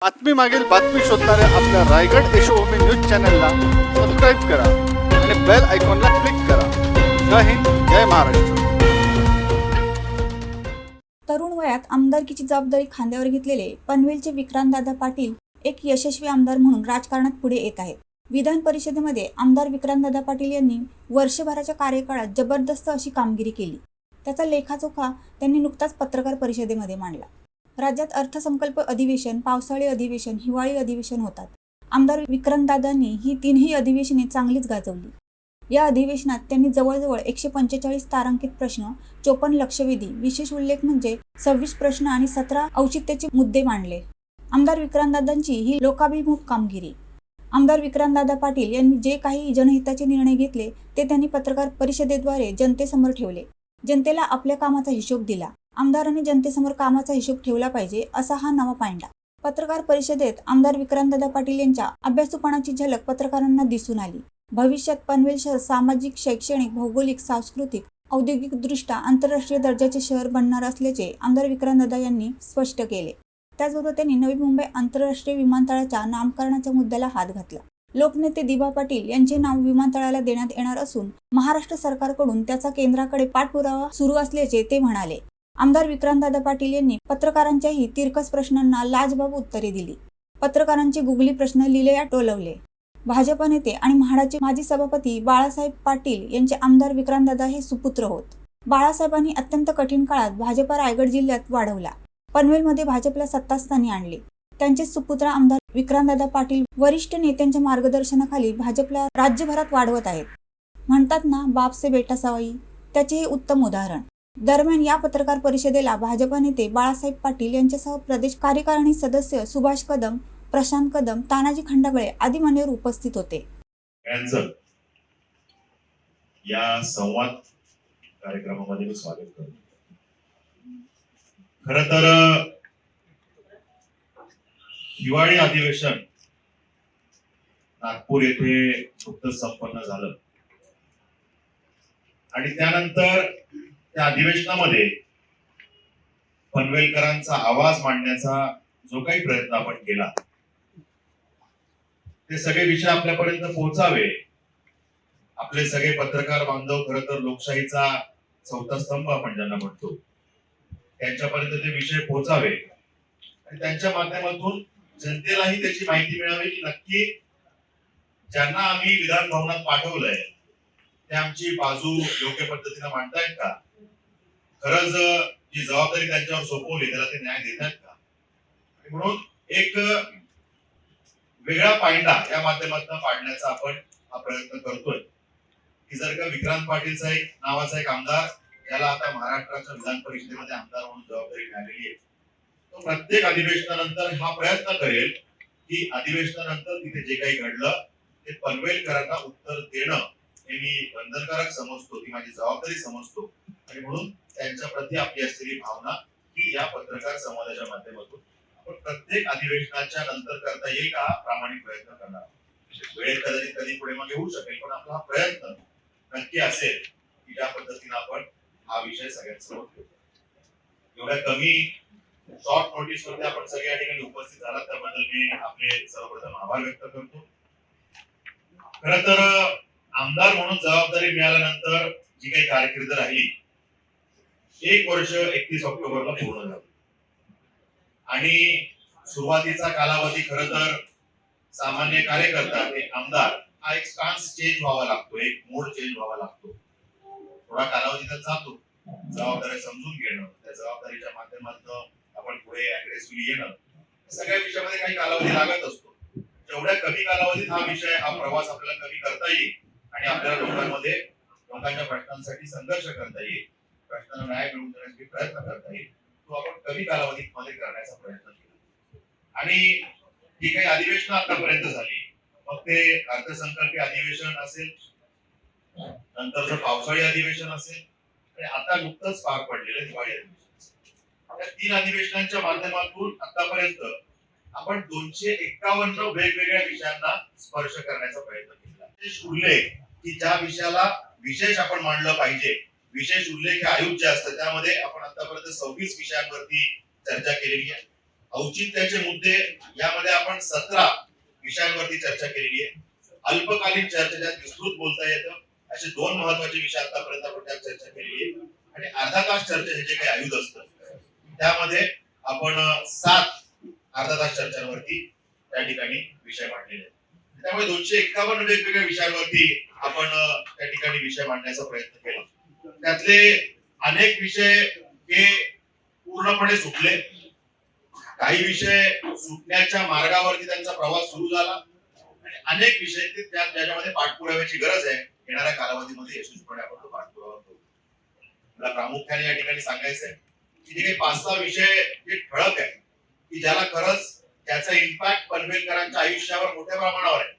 बातमी मागील बातमी शोधणाऱ्या आपल्या रायगड यशोभूमी न्यूज चॅनलला सबस्क्राईब करा आणि बेल आयकॉनला क्लिक करा. जय हिंद, जय महाराष्ट्र. तरुण वयात आमदारकीची जबाबदारी खांद्यावर घेतलेले पनवेलचे विक्रांतदादा पाटील एक यशस्वी आमदार म्हणून राजकारणात पुढे येत आहेत. विधान परिषदेमध्ये आमदार विक्रांतदादा पाटील यांनी वर्षभराच्या कार्यकाळात जबरदस्त अशी कामगिरी केली. त्याचा लेखाजोखा त्यांनी नुकताच पत्रकार परिषदेमध्ये मांडला. राज्यात अर्थसंकल्प अधिवेशन, पावसाळी अधिवेशन, हिवाळी अधिवेशन होतात. आमदार विक्रांतदादांनी ही तीनही अधिवेशने चांगलीच गाजवली. या अधिवेशनात त्यांनी जवळजवळ 145 तारांकित प्रश्न, 54 लक्षवेधी, विशेष उल्लेख म्हणजे 26 प्रश्न आणि 17 औचित्याचे मुद्दे मांडले. आमदार विक्रांतदादांची ही लोकाभिमुख कामगिरी. आमदार विक्रांतदादा पाटील यांनी जे काही जनहिताचे निर्णय घेतले ते त्यांनी पत्रकार परिषदेद्वारे जनतेसमोर ठेवले. जनतेला आपल्या कामाचा हिशोब दिला. आमदारांनी जनतेसमोर कामाचा हिशोब ठेवला पाहिजे असा हा नवा पायंडा. पत्रकार परिषदेत आमदार विक्रांतदादा पाटील यांच्या अभ्यासूपणाची झलक पत्रकारांना दिसून आली. भविष्यात पनवेल शहर सामाजिक, शैक्षणिक, भौगोलिक, सांस्कृतिक, औद्योगिकदृष्ट्या आंतरराष्ट्रीय दर्जाचे शहर बनणार असल्याचे आमदार विक्रांतदादा यांनी स्पष्ट केले. त्याचबरोबर त्यांनी नवी मुंबई आंतरराष्ट्रीय विमानतळाच्या नामकरणाच्या मुद्द्याला हात घातला. लोकनेते दिबा पाटील यांचे नाव विमानतळाला देण्यात येणार असून महाराष्ट्र सरकारकडून त्याचा केंद्राकडे पाठपुरावा सुरू असल्याचे ते म्हणाले. आमदार विक्रांतदादा पाटील यांनी पत्रकारांच्याही तिरकस प्रश्नांना लाजबाब उत्तरे दिली. पत्रकारांचे गुगली प्रश्न लिलया टोलवले. भाजप नेते आणि म्हाडाचे माजी सभापती बाळासाहेब पाटील यांचे आमदार विक्रांतदादा हे सुपुत्र होत. बाळासाहेबांनी अत्यंत कठीण काळात भाजपा रायगड जिल्ह्यात वाढवला. पनवेलमध्ये भाजपला सत्तास्थानी आणले. त्यांचे सुपुत्र आमदार विक्रांतदादा पाटील वरिष्ठ नेत्यांच्या मार्गदर्शनाखाली भाजपला राज्यभरात वाढवत आहेत. म्हणतात ना, बाप से बेटा सवाई, त्याचे हे उत्तम उदाहरण. दरम्यान या पत्रकार परिषदेला भाजपा नेते बाळासाहेब पाटील यांच्यासह प्रदेश कार्यकारिणी सदस्य सुभाष कदम, प्रशांत कदम, तानाजी खंडागळे आदी मान्यवर उपस्थित होते. या संवाद कार्यक्रमामध्ये मी स्वागत करतो. खरं तर हिवाळी अधिवेशन नागपूर येथे नुकतंच संपन्न झालं आणि त्यानंतर त्या अधिवेशनामध्ये पनवेलकरांचा आवाज मांडण्याचा जो काही प्रयत्न आपण केला, ते सगळे विषय आपल्यापर्यंत पोहोचावे. आपले सगळे पत्रकार बांधव खरं तर लोकशाहीचा चौथा स्तंभ आपण ज्यांना म्हणतो, त्यांच्यापर्यंत ते विषय पोहोचावे आणि त्यांच्या माध्यमातून जनतेलाही त्याची माहिती मिळावी की नक्की ज्यांना आम्ही विधान भवनात पाठवलंय ते आमची बाजू योग्य पद्धतीने मांडतायत का, खरंच जी जबाबदारी त्यांच्यावर सोपवली त्याला ते न्याय देतात का. म्हणून एक वेगळा पायंडा या माध्यमातून पाडण्याचा आपण हा प्रयत्न करतोय की जर का विक्रांत पाटीलचा एक नावाचा एक आमदार, ज्याला आता महाराष्ट्राच्या विधान परिषदेमध्ये आमदार म्हणून जबाबदारी मिळालेली आहे, तो प्रत्येक अधिवेशनानंतर हा प्रयत्न करेल की अधिवेशनानंतर तिथे जे काही घडलं ते पनवेलकरांना उत्तर देणं हे मी बंधनकारक समजतो, ती माझी जबाबदारी समजतो आणि म्हणून त्यांच्या प्रती आपली असलेली भावना ही या पत्रकार संवादाच्या माध्यमातून आपण प्रत्येक अधिवेशनाच्या नंतर करता येईल का हा प्रामाणिक प्रयत्न करणार. वेळेत कदाचित कधी पुढे मागे होऊ शकेल, पण आपला हा प्रयत्न नक्की असेल की ज्या पद्धतीने आपण हा विषय सगळ्यांसमोर ठेवतो. एवढ्या कमी शॉर्ट नोटीस वरती आपण सगळे या ठिकाणी उपस्थित झालात त्याबद्दल मी आपले सर्वप्रथम आभार व्यक्त करतो. खरं तर आमदार म्हणून जबाबदारी मिळाल्यानंतर जी काही कारकीर्द राहिली, 1 वर्ष 31 ऑक्टोबरला पूर्ण झालं आणि सुरुवातीचा कालावधी खरं तर सामान्य कार्यकर्ता ते आमदार हा एक स्टान्स चेंज व्हावा लागतो, एक मोड चेंज व्हावा लागतो. थोडा कालावधी तर जातो जबाबदारी समजून घेणं, त्या जबाबदारीच्या माध्यमातून आपण पुढे अग्रेसिव्हली येणं, सगळ्या विषयामध्ये काही कालावधी लागत असतो. तेवढ्या कमी कालावधीत हा विषय, हा प्रवास आपल्याला कमी करता येईल आणि आपल्याला लोकांच्या प्रश्नांसाठी संघर्ष करता येईल, प्रश्नांना न्याय मिळवून देण्यासाठी प्रयत्न करता येईल, तो आपण कमी कालावधीत मध्ये करण्याचा प्रयत्न केला. आणि ही काही अधिवेशनं आतापर्यंत झाली, मग ते अर्थसंकल्पीय अधिवेशन असेल, नंतरचं पावसाळी अधिवेशन असेल आणि आता नुकतंच पार पडलेलं हिवाळी अधिवेशन. या 3 अधिवेशनांच्या माध्यमातून आतापर्यंत आपण 251 वेगवेगळ्या विषयांना स्पर्श करण्याचा प्रयत्न केला. विशेष उल्लेख की ज्या विषयाला विशेष आपण मांडलं पाहिजे, विशेष उल्लेख आयोग जे असतं त्यामध्ये आपण आतापर्यंत 26 विषयांवरती चर्चा केलेली आहे. औचित्याचे मुद्दे यामध्ये आपण 17 विषयांवरती चर्चा केलेली आहे. अल्पकालीन चर्चेच्या विस्तृत बोलता येतं असे 2 महत्वाचे विषय आतापर्यंत आपण त्यात चर्चा केलेली आहे. आणि अर्धा तास चर्चेचे जे काही आयुध असतं त्यामध्ये आपण 7 अर्धा तास चर्चांवरती त्या ठिकाणी विषय मांडलेले आहेत. त्यामुळे 251 वेगवेगळ्या विषयांवरती आपण त्या ठिकाणी विषय मांडण्याचा प्रयत्न केला. त्यातले अनेक विषय हे पूर्णपणे सुटले, काही विषय सुटण्याच्या मार्गावरती त्यांचा प्रवास सुरू झाला आणि अनेक विषय ते त्याच्यामध्ये पाठपुराव्याची गरज आहे. येणाऱ्या कालावधीमध्ये यशस्वीपणे आपण तो पाठपुरावा करू. मला प्रामुख्याने या ठिकाणी सांगायचं आहे की जे काही 5-6 विषय जे ठळक आहे की ज्याला खरंच त्याचा इम्पॅक्ट पनवेलकरांच्या आयुष्यावर मोठ्या प्रमाणावर आहे,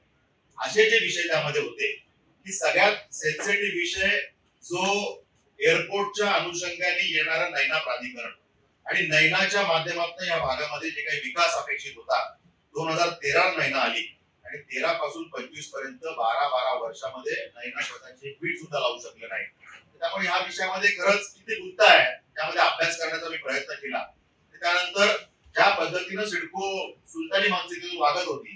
असे जे विषय त्यामध्ये होते की सगळ्यात सेन्सिटिव्ह विषय जो एअरपोर्टच्या अनुषंगाने येणारा नैना प्राधिकरण आणि नैनाच्या माध्यमातून या भागामध्ये जे काही विकास अपेक्षित होता. 2013 नैना आली आणि 13 पासून 25 पर्यंत 12 वर्षामध्ये नैना स्वतःची पीठ सुद्धा लावू शकले नाही. त्यामुळे ह्या विषयामध्ये खरंच किती गुंता आहे त्यामध्ये अभ्यास करण्याचा मी प्रयत्न केला. त्यानंतर ज्या पद्धतीनं सिडको सुलतानी मानसिकतेतून वागत होती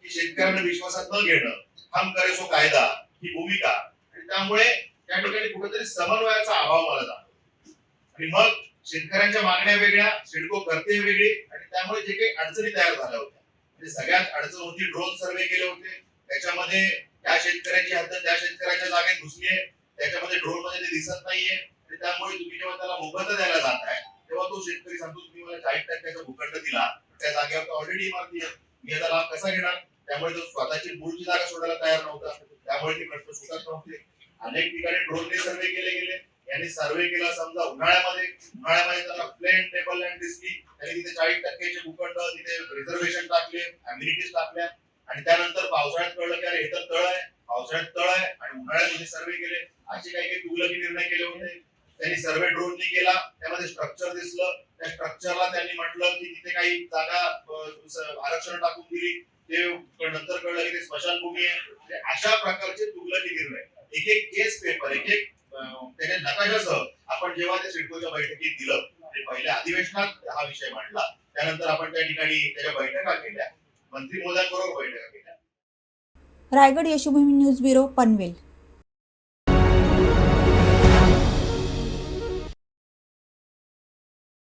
की शेतकऱ्यांना विश्वासात न घेणं, हम करे सो कायदा ही भूमिका, आणि त्यामुळे त्या ठिकाणी कुठेतरी समन्वयाचा अभाव मला जाणवतो. आणि मग शेतकऱ्यांच्या मागण्या वेगळ्या, सिडको करते वेगळी, आणि त्यामुळे जे काही अडचणी तयार झाल्या होत्या म्हणजे सगळ्यात अडचण होती ड्रोन सर्वे केले होते. त्याच्यामध्ये त्या शेतकऱ्याची हद्द त्या शेतकऱ्याच्या जागेत घुसली आहे, त्याच्यामध्ये ड्रोन मध्ये ते दिसत नाहीये. आणि त्यामुळे तुम्ही जेव्हा त्याला मोबदला द्यायला जाताय तेव्हा तो शेतकरी सांगतो तुम्ही मला 40% भूखंड दिला, त्या जागेवर ऑलरेडी इमारती आहे, मी याचा लाभ कसा घेणार. त्यामुळे तो स्वतःची मूळची जागा सोडायला तयार नव्हता, त्यामुळे ते प्रश्न सुटत नव्हते. अनेक ठिकाणी ड्रोनने सर्वे केले गेले. यांनी सर्वे केला समजा उन्हाळ्यामध्ये त्याला प्लेन टेबल लँड दिसली, त्यांनी तिथे 40% भूखंड तिथे रिझर्वेशन टाकले, अम्युनिटीज टाकल्या, आणि त्यानंतर पावसाळ्यात कळलं की अरे हे तर तळ आहे, पावसाळ्यात तळ आहे, आणि उन्हाळ्यात तिथे सर्वे केले. असे काही तुगलकी निर्णय केले होते. त्यांनी सर्वे ड्रोननी केला, त्यामध्ये स्ट्रक्चर दिसलं, त्या स्ट्रक्चरला त्यांनी म्हटलं की तिथे काही जागा आरक्षण टाकून दिली, ते नंतर कळलं की ते स्मशानभूमी आहे. अशा प्रकारचे तुगलकी निर्णय एक एक केस पेपर एक एक त्याच्या नकाशासह आपण जेव्हा त्या सिडकोच्या बैठकीत दिलं, पहिल्या अधिवेशनात हा विषय मांडला, त्यानंतर आपण त्या ठिकाणी त्याच्या बैठका केल्या, मंत्री महोदयांबरोबर बैठका केल्या. Raigad Yashobhoomi news bureau, Panvel.